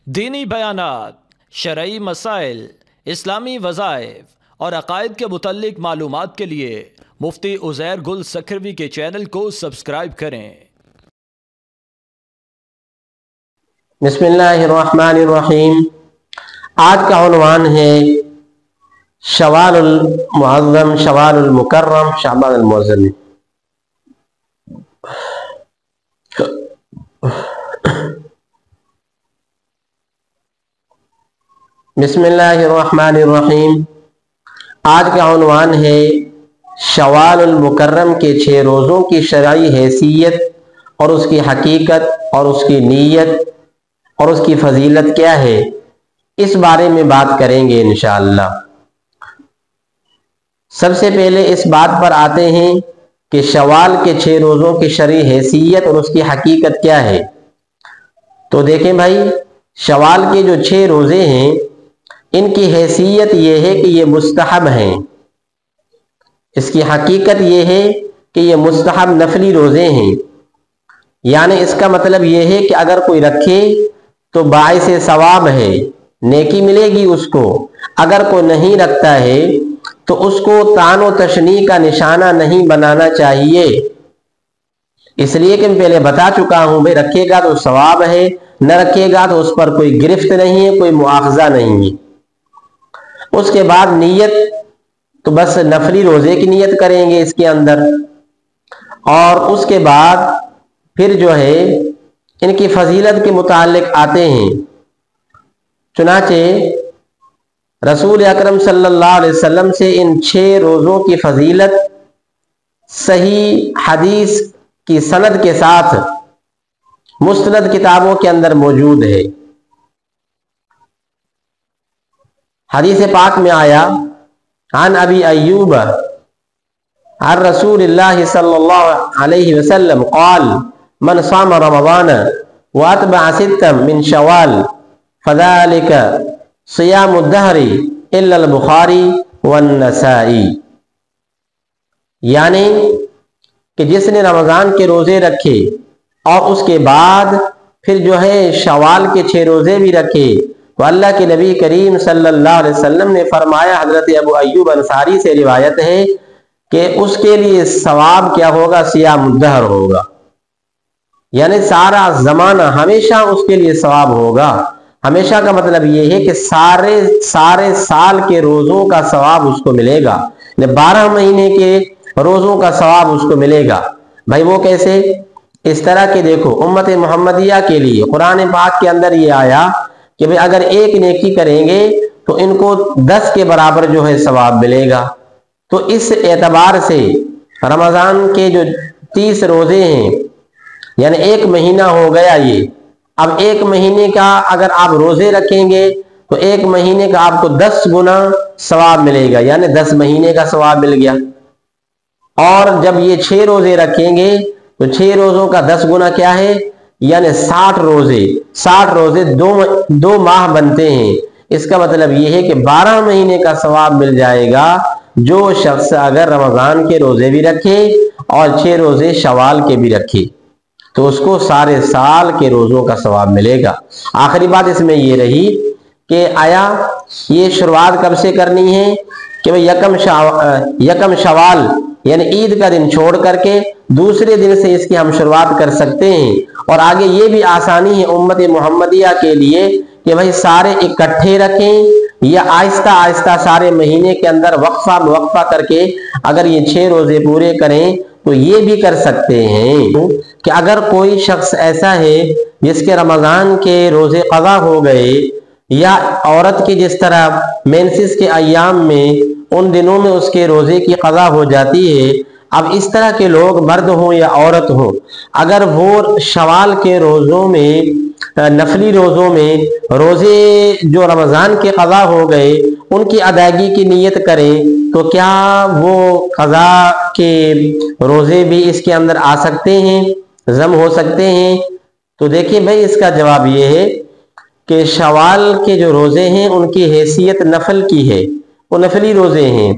दीनी बयानात, शरई मसाइल, इस्लामी वज़ाइफ और अक़ायद के मुतल्लिक़ मालूमात के लिए मुफ्ती उज़ैर गुल सखरवी के चैनल को सब्सक्राइब करें। बिस्मिल्लाहिर्रहमानिर्रहीम। आज का उन्वान है शवालुल मुअज़्ज़म, शवालुल मुकर्रम, शाबानुल मुअज़्ज़म। बिस्मिल्लाहिर्रहमानिर्रहीम। आज का उन्वान है शवालुल मुकर्रम के 6 रोज़ों की शरई हैसियत और उसकी हकीकत और उसकी नीयत और उसकी फजीलत क्या है, इस बारे में बात करेंगे इंशाअल्लाह। सबसे पहले इस बात पर आते हैं कि शवाल के 6 रोज़ों की शरई हैसियत और उसकी हकीकत क्या है। तो देखें भाई, शवाल के जो 6 रोज़े हैं इनकी हैसियत ये है कि ये मुस्तहब हैं। इसकी हकीकत ये है कि ये मुस्तहब नफली रोज़े हैं। यानी इसका मतलब ये है कि अगर कोई रखे तो बाइसे सवाब है, नेकी मिलेगी उसको। अगर कोई नहीं रखता है तो उसको तानो तशनी का निशाना नहीं बनाना चाहिए। इसलिए कि मैं पहले बता चुका हूं, भाई रखेगा तो सवाब है, न रखेगा तो उस पर कोई गिरफ्त नहीं है, कोई मुआखजा नहीं है। उसके बाद नीयत, तो बस नफली रोजे की नीयत करेंगे इसके अंदर। और उसके बाद फिर जो है इनकी फजीलत के मुतालिक आते हैं। चुनाचे रसूल अकरम सल्लल्लाहु अलैहि वसल्लम से इन 6 रोज़ों की फजीलत सही हदीस की सनद के साथ मुस्तनद किताबों के अंदर मौजूद है। हदीस पाक में आया, अन अबी अय्यूब अन रसूलिल्लाह सल्लल्लाहु अलैहि वसल्लम क़ाल मन साम रमज़ान व अतबअ सित्तम मिन शवाल फ़ज़ालिका सियामुद दहरी इल्लल बुखारी वन नसाई। यानी कि जिसने रमज़ान के रोज़े रखे और उसके बाद फिर जो है शवाल के 6 रोज़े भी रखे, तो अल्लाह के नबी करीम सल्लल्लाहु अलैहि वसल्लम ने फरमाया, हजरत अबू अय्यूब अंसारी से रिवायत है कि उसके लिए सवाब क्या होगा, सियामुद दहर होगा। यानी सारा जमाना हमेशा उसके लिए सवाब होगा। हमेशा का मतलब यह है कि सारे साल के रोज़ों का सवाब उसको मिलेगा, 12 महीने के रोज़ों का सवाब उसको मिलेगा। भाई वो कैसे? इस तरह के देखो, उम्मत मोहम्मदिया के लिए कुरान पाक के अंदर ये आया कि भाई अगर एक नेकी करेंगे तो इनको 10 के बराबर जो है सवाब मिलेगा। तो इस एतबार से रमज़ान के जो 30 रोज़े हैं, यानी 1 महीना हो गया ये। अब 1 महीने का अगर आप रोज़े रखेंगे तो 1 महीने का आपको 10 गुना सवाब मिलेगा, यानी 10 महीने का सवाब मिल गया। और जब ये 6 रोज़े रखेंगे तो 6 रोज़ों का 10 गुना क्या है, यानी 60 रोज़े। 60 रोज़े 2 माह बनते हैं। इसका मतलब यह है कि 12 महीने का सवाब मिल जाएगा जो शख्स अगर रमज़ान के रोज़े भी रखे और 6 रोज़े शवाल के भी रखे, तो उसको सारे साल के रोज़ों का सवाब मिलेगा। आखिरी बात इसमें यह रही कि आया ये शुरुआत कब से करनी है कि भाई यकम शवाल यानी ईद का दिन छोड़ करके दूसरे दिन से इसकी हम शुरुआत कर सकते हैं। और आगे ये भी आसानी है उम्मत मोहम्मदिया के लिए कि भाई सारे इकट्ठे रखें या आहिस्ता आहिस्ता सारे महीने के अंदर वक्फा करके अगर ये 6 रोज़े पूरे करें तो ये भी कर सकते हैं। कि अगर कोई शख्स ऐसा है जिसके रमज़ान के रोज़े क़ज़ा हो गए, या औरत की जिस तरह मेंसेस के अय्याम में उन दिनों में उसके रोज़े की क़ज़ा हो जाती है, अब इस तरह के लोग मर्द हों या औरत हों, अगर वो शवाल के रोज़ों में, नफली रोज़ों में रोज़े जो रमज़ान के क़ज़ा हो गए उनकी अदायगी की नीयत करें, तो क्या वो क़ज़ा के रोज़े भी इसके अंदर आ सकते हैं, ज़म हो सकते हैं? तो देखिए भाई, इसका जवाब ये है कि शवाल के जो रोज़े हैं उनकी हैसियत नफल की है, वो नफली रोज़े हैं।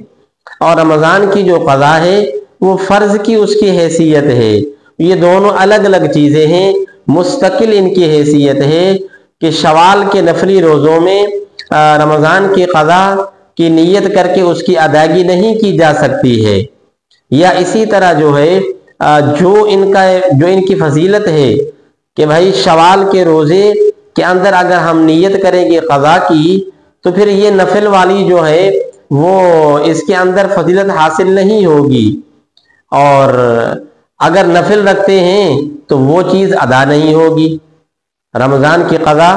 और रमज़ान की जो क़ज़ा है वो फ़र्ज़ की उसकी हैसियत है। ये दोनों अलग अलग चीज़ें हैं, मुस्तकिल इनकी हैसियत है। کہ शवाल के नफली रोज़ों में रमज़ान की क़ज़ा की नीयत करके उसकी अदायगी नहीं की जा सकती है, या इसी तरह जो है जो इनकी फजीलत है कि भाई शवाल के रोज़े के अंदर अगर हम नीयत करेंगे क़ज़ा की, तो फिर ये नफल वाली जो है वो इसके अंदर फजीलत हासिल नहीं होगी, और अगर नफल रखते हैं तो वो चीज़ अदा नहीं होगी। रमज़ान की क़ज़ा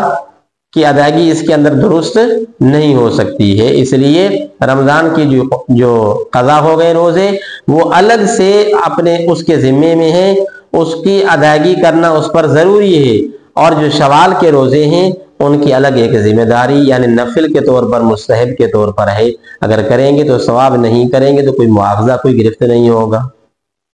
की अदायगी इसके अंदर दुरुस्त नहीं हो सकती है। इसलिए रमज़ान की जो क़ज़ा हो गए रोज़े वो अलग से अपने उसके ज़िम्मे में है, उसकी अदायगी करना उस पर ज़रूरी है, और जो शवाल के रोज़े हैं उनकी अलग एक ज़िम्मेदारी यानी नफिल के तौर पर, मुस्तहब के तौर पर है। अगर करेंगे तो सवाब, नहीं करेंगे तो कोई मुआवजा, कोई गिरफ्त नहीं होगा।